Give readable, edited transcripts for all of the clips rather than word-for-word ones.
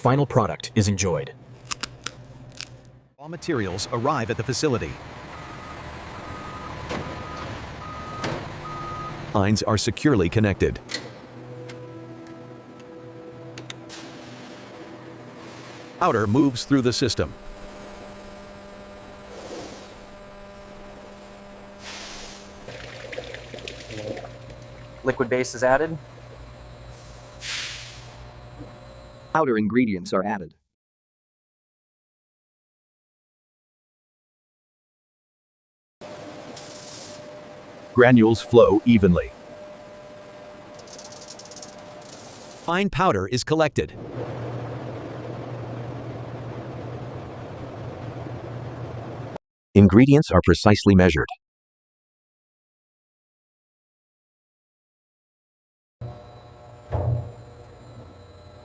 final product is enjoyed. Raw materials arrive at the facility. Lines are securely connected. Powder moves through the system. Liquid base is added. Powder ingredients are added. Granules flow evenly. Fine powder is collected. Ingredients are precisely measured.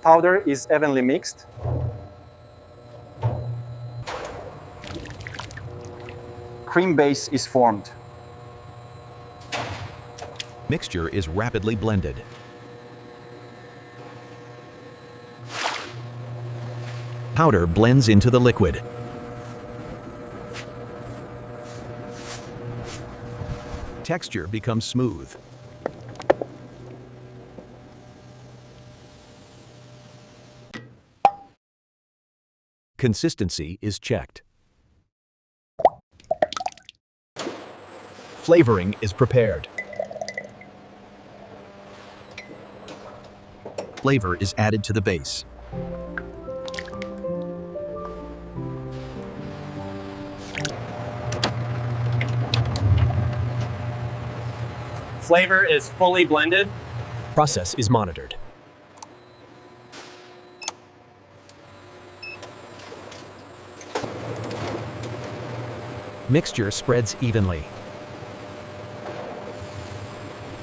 Powder is evenly mixed. Cream base is formed. Mixture is rapidly blended. Powder blends into the liquid. Texture becomes smooth. Consistency is checked. Flavoring is prepared. Flavor is added to the base. Flavor is fully blended. Process is monitored. Mixture spreads evenly.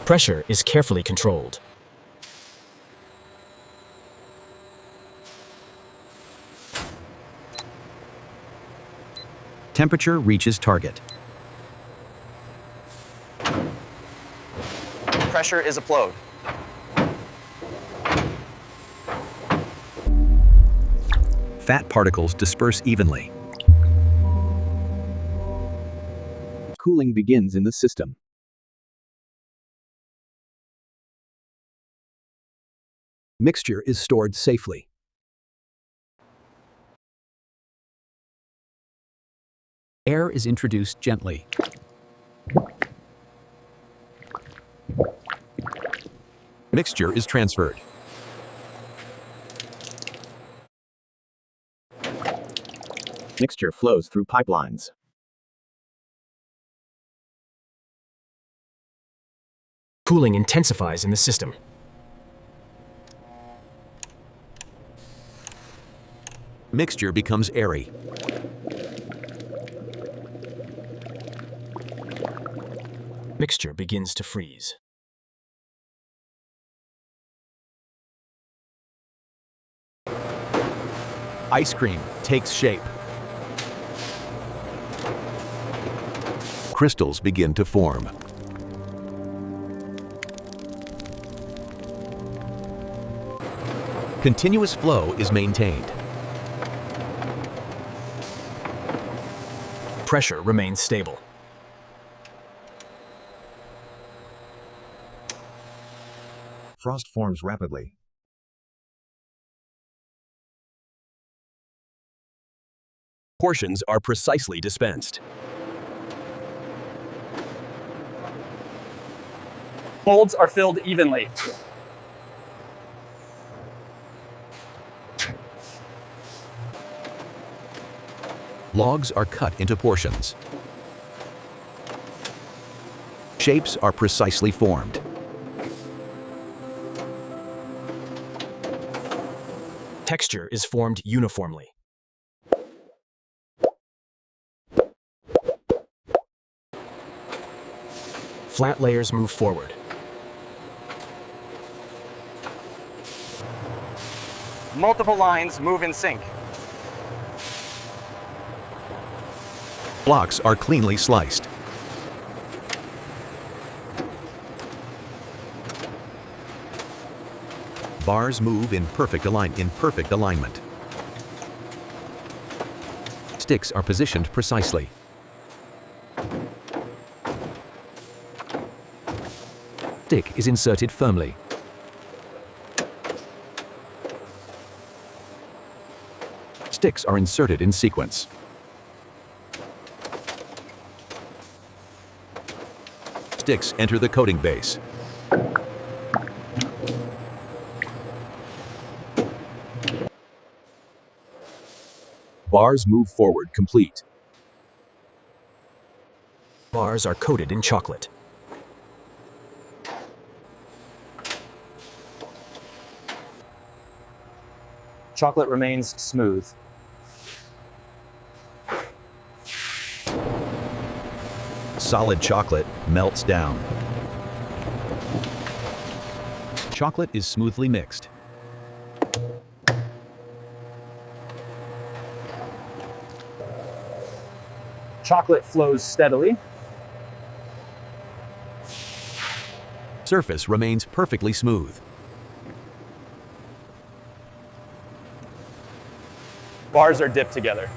Pressure is carefully controlled. Temperature reaches target. Pressure is applied. Fat particles disperse evenly. Cooling begins in the system. Mixture is stored safely. Air is introduced gently. Mixture is transferred. Mixture flows through pipelines. Cooling intensifies in the system. Mixture becomes airy. Mixture begins to freeze. Ice cream takes shape. Crystals begin to form. Continuous flow is maintained. Pressure remains stable. Frost forms rapidly. Portions are precisely dispensed. Molds are filled evenly. Logs are cut into portions. Shapes are precisely formed. Texture is formed uniformly. Flat layers move forward. Multiple lines move in sync. Blocks are cleanly sliced. Bars move in perfect alignment. Sticks are positioned precisely. Stick is inserted firmly. Sticks are inserted in sequence. Sticks enter the coating base. Bars move forward complete. Bars are coated in chocolate. Chocolate remains smooth. Solid chocolate melts down. Chocolate is smoothly mixed. Chocolate flows steadily. Surface remains perfectly smooth. Bars are dipped together.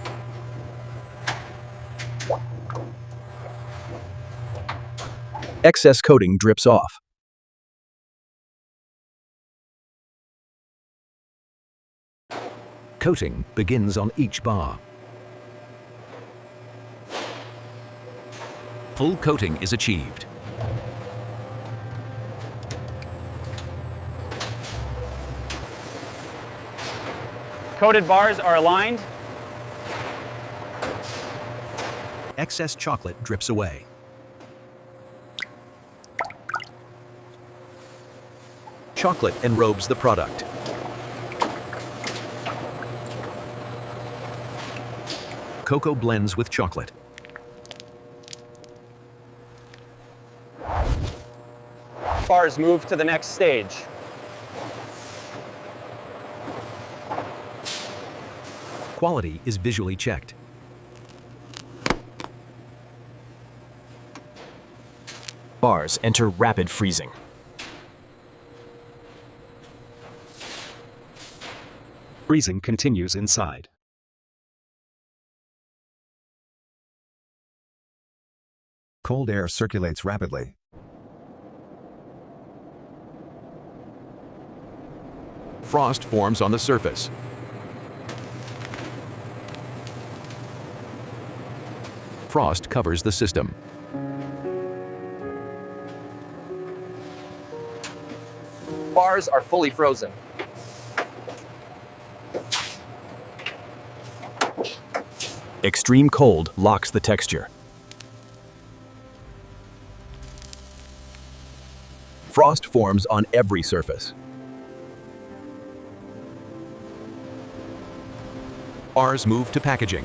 Excess coating drips off. Coating begins on each bar. Full coating is achieved. Coated bars are aligned. Excess chocolate drips away. Chocolate enrobes the product. Cocoa blends with chocolate. Bars move to the next stage. Quality is visually checked. Bars enter rapid freezing. Freezing continues inside. Cold air circulates rapidly. Frost forms on the surface. Frost covers the system. Bars are fully frozen. Extreme cold locks the texture. Frost forms on every surface. Bars move to packaging.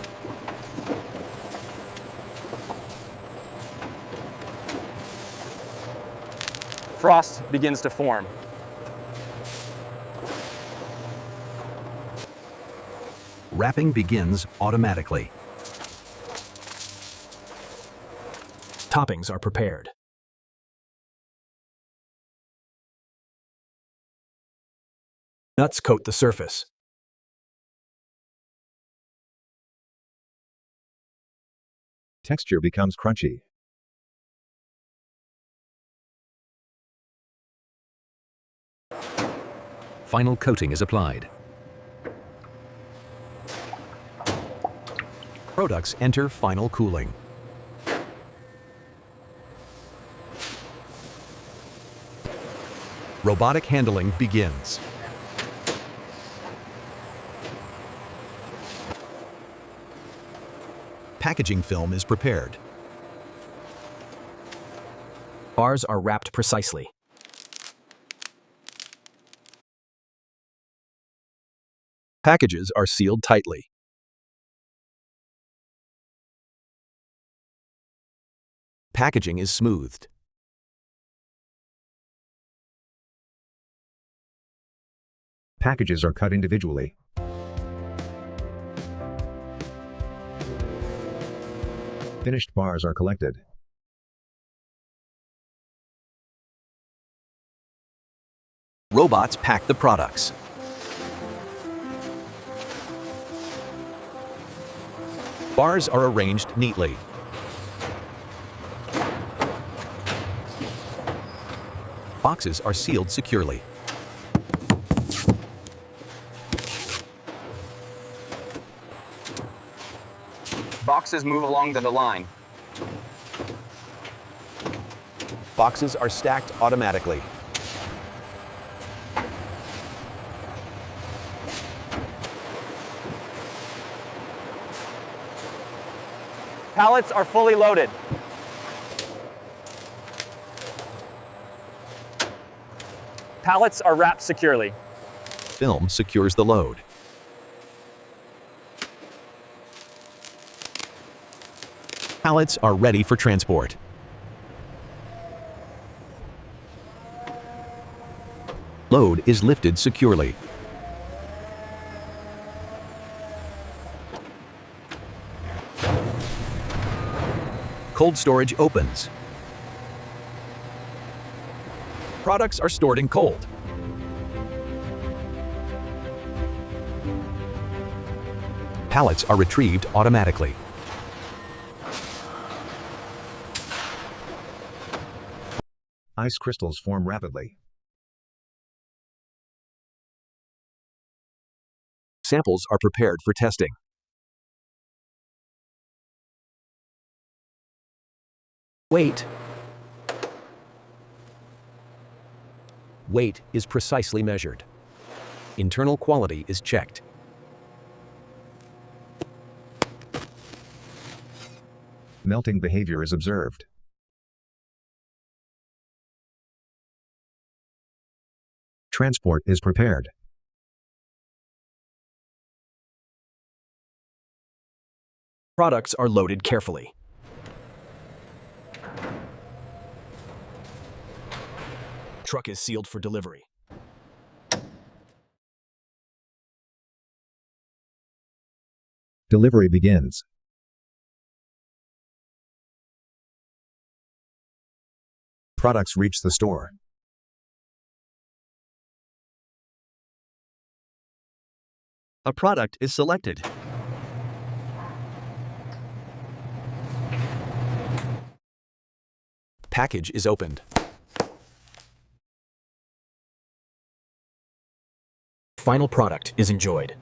Frost begins to form. Wrapping begins automatically. Toppings are prepared. Nuts coat the surface. Texture becomes crunchy. Final coating is applied. Products enter final cooling. Robotic handling begins. Packaging film is prepared. Bars are wrapped precisely. Packages are sealed tightly. Packaging is smoothed. Packages are cut individually. Finished bars are collected. Robots pack the products. Bars are arranged neatly. Boxes are sealed securely. Boxes move along the line. Boxes are stacked automatically. Pallets are fully loaded. Pallets are wrapped securely. Film secures the load. Pallets are ready for transport. Load is lifted securely. Cold storage opens. Products are stored in cold. Pallets are retrieved automatically. Ice crystals form rapidly. Samples are prepared for testing. Weight. Weight is precisely measured. Internal quality is checked. Melting behavior is observed. Transport is prepared. Products are loaded carefully. Truck is sealed for delivery. Delivery begins. Products reach the store. A product is selected. Package is opened. Final product is enjoyed.